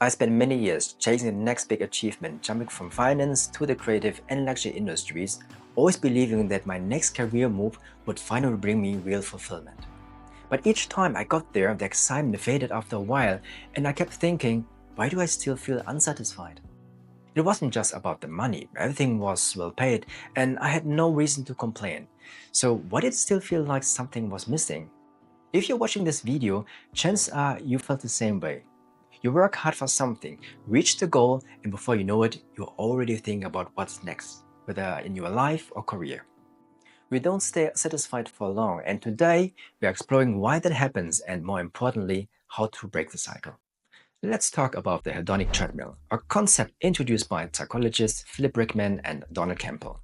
I spent many years chasing the next big achievement, jumping from finance to the creative and luxury industries, always believing that my next career move would finally bring me real fulfillment. But each time I got there, the excitement faded after a while, and I kept thinking, why do I still feel unsatisfied? It wasn't just about the money, everything was well paid, and I had no reason to complain. So why did it still feel like something was missing? If you're watching this video, chances are you felt the same way. You work hard for something, reach the goal, and before you know it, you're already thinking about what's next, whether in your life or career. We don't stay satisfied for long, and today we are exploring why that happens and, more importantly, how to break the cycle. Let's talk about the hedonic treadmill, a concept introduced by psychologists Philip Rickman and Donald Campbell.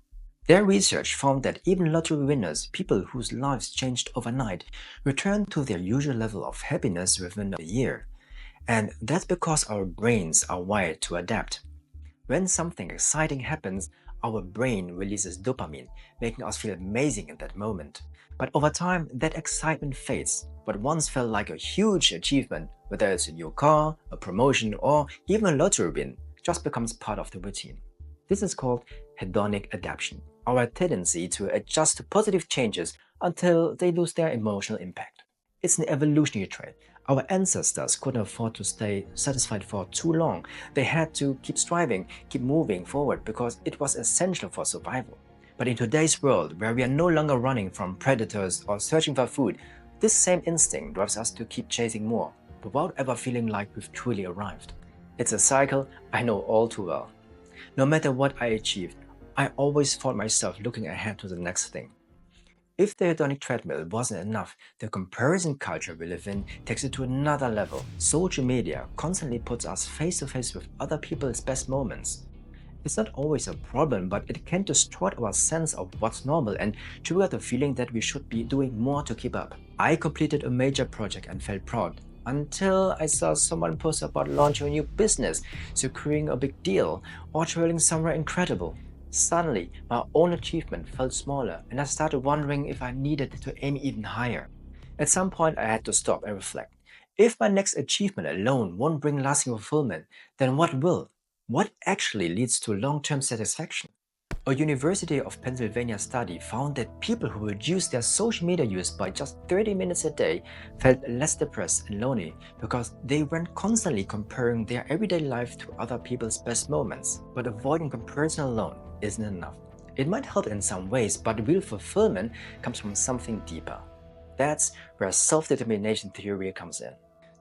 Their research found that even lottery winners, people whose lives changed overnight, return to their usual level of happiness within a year. And that's because our brains are wired to adapt. When something exciting happens, our brain releases dopamine, making us feel amazing in that moment. But over time, that excitement fades. What once felt like a huge achievement, whether it's a new car, a promotion, or even a lottery win, just becomes part of the routine. This is called hedonic adaptation, our tendency to adjust to positive changes until they lose their emotional impact. It's an evolutionary trait. Our ancestors couldn't afford to stay satisfied for too long. They had to keep striving, keep moving forward because it was essential for survival. But in today's world, where we are no longer running from predators or searching for food, this same instinct drives us to keep chasing more, without ever feeling like we've truly arrived. It's a cycle I know all too well. No matter what I achieved, I always found myself looking ahead to the next thing. If the hedonic treadmill wasn't enough, the comparison culture we live in takes it to another level. Social media constantly puts us face to face with other people's best moments. It's not always a problem, but it can distort our sense of what's normal and trigger the feeling that we should be doing more to keep up. I completed a major project and felt proud until I saw someone post about launching a new business, securing a big deal, or traveling somewhere incredible. Suddenly, my own achievement felt smaller, and I started wondering if I needed to aim even higher. At some point, I had to stop and reflect. If my next achievement alone won't bring lasting fulfillment, then what will? What actually leads to long-term satisfaction? A University of Pennsylvania study found that people who reduced their social media use by just 30 minutes a day felt less depressed and lonely because they weren't constantly comparing their everyday life to other people's best moments. But avoiding comparison alone isn't enough. It might help in some ways, but real fulfillment comes from something deeper. That's where self-determination theory comes in.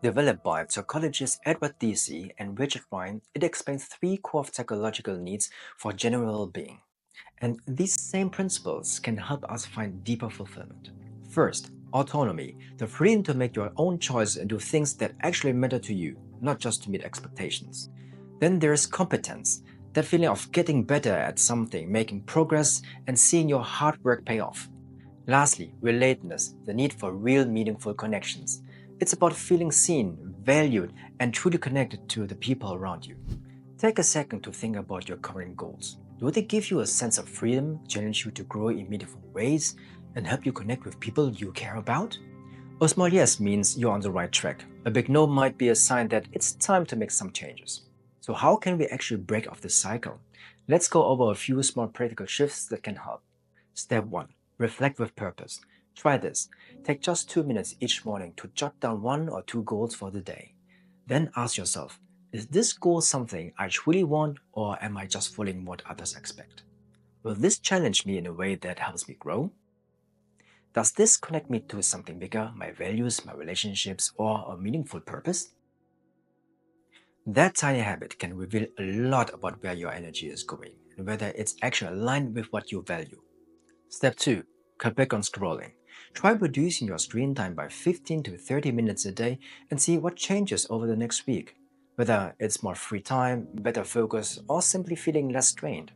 Developed by psychologists Edward Deci and Richard Ryan, it explains three core psychological needs for general well-being. And these same principles can help us find deeper fulfillment. First, autonomy, the freedom to make your own choices and do things that actually matter to you, not just to meet expectations. Then there's competence, that feeling of getting better at something, making progress, and seeing your hard work pay off. Lastly, relatedness, the need for real meaningful connections. It's about feeling seen, valued, and truly connected to the people around you. Take a second to think about your current goals. Do they give you a sense of freedom, challenge you to grow in meaningful ways, and help you connect with people you care about? A small yes means you're on the right track. A big no might be a sign that it's time to make some changes. So how can we actually break off this cycle? Let's go over a few small practical shifts that can help. Step 1. Reflect with purpose. Try this. Take just 2 minutes each morning to jot down 1 or 2 goals for the day. Then ask yourself, is this goal something I truly want, or am I just following what others expect? Will this challenge me in a way that helps me grow? Does this connect me to something bigger, my values, my relationships, or a meaningful purpose? That tiny habit can reveal a lot about where your energy is going and whether it's actually aligned with what you value. Step 2. Cut back on scrolling. Try reducing your screen time by 15 to 30 minutes a day and see what changes over the next week. Whether it's more free time, better focus, or simply feeling less strained.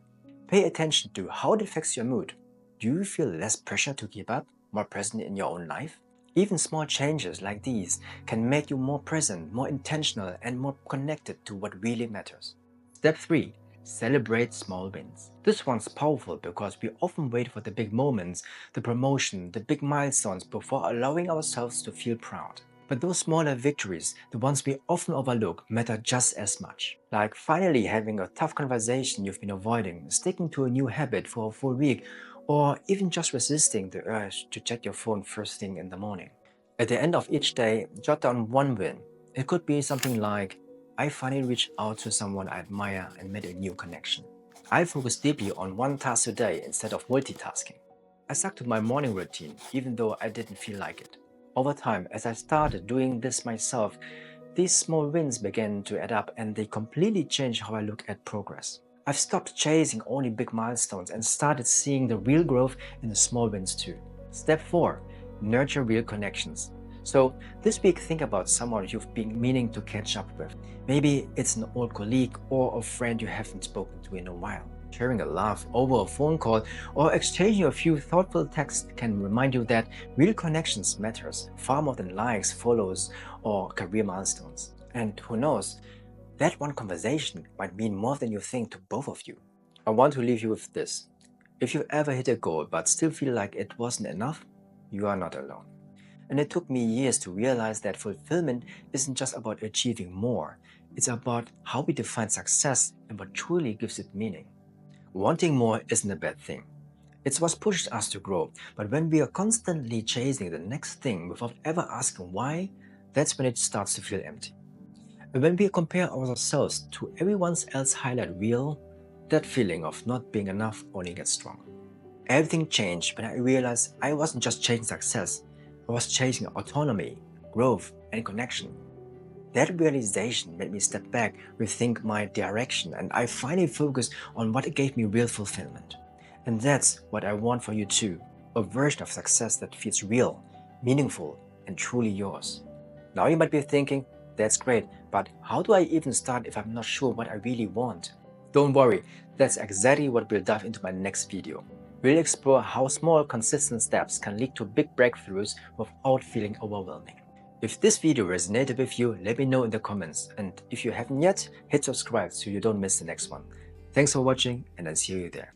Pay attention to how it affects your mood. Do you feel less pressure to keep up, more present in your own life? Even small changes like these can make you more present, more intentional, and more connected to what really matters. Step 3. Celebrate small wins. This one's powerful because we often wait for the big moments, the promotion, the big milestones before allowing ourselves to feel proud. But those smaller victories, the ones we often overlook, matter just as much. Like finally having a tough conversation you've been avoiding, sticking to a new habit for a full week, or even just resisting the urge to check your phone first thing in the morning. At the end of each day, jot down one win. It could be something like, I finally reached out to someone I admire and made a new connection. I focused deeply on one task a day instead of multitasking. I stuck to my morning routine even though I didn't feel like it. Over time, as I started doing this myself, these small wins began to add up and they completely changed how I look at progress. I've stopped chasing only big milestones and started seeing the real growth in the small wins too. Step 4. Nurture real connections. So this week, think about someone you've been meaning to catch up with. Maybe it's an old colleague or a friend you haven't spoken to in a while. Sharing a laugh over a phone call or exchanging a few thoughtful texts can remind you that real connections matters far more than likes, follows, or career milestones. And who knows, that one conversation might mean more than you think to both of you. I want to leave you with this. If you ever hit a goal but still feel like it wasn't enough, you are not alone. And it took me years to realize that fulfillment isn't just about achieving more, it's about how we define success and what truly gives it meaning. Wanting more isn't a bad thing. It's what pushes us to grow, but when we are constantly chasing the next thing without ever asking why, that's when it starts to feel empty. And when we compare ourselves to everyone else's highlight reel, that feeling of not being enough only gets stronger. Everything changed when I realized I wasn't just chasing success, I was chasing autonomy, growth, and connection. That realization made me step back, rethink my direction, and I finally focused on what gave me real fulfillment. And that's what I want for you too, a version of success that feels real, meaningful, and truly yours. Now you might be thinking, that's great, but how do I even start if I'm not sure what I really want? Don't worry, that's exactly what we'll dive into my next video. We'll explore how small, consistent steps can lead to big breakthroughs without feeling overwhelming. If this video resonated with you, let me know in the comments, and if you haven't yet, hit subscribe so you don't miss the next one. Thanks for watching, and I'll see you there.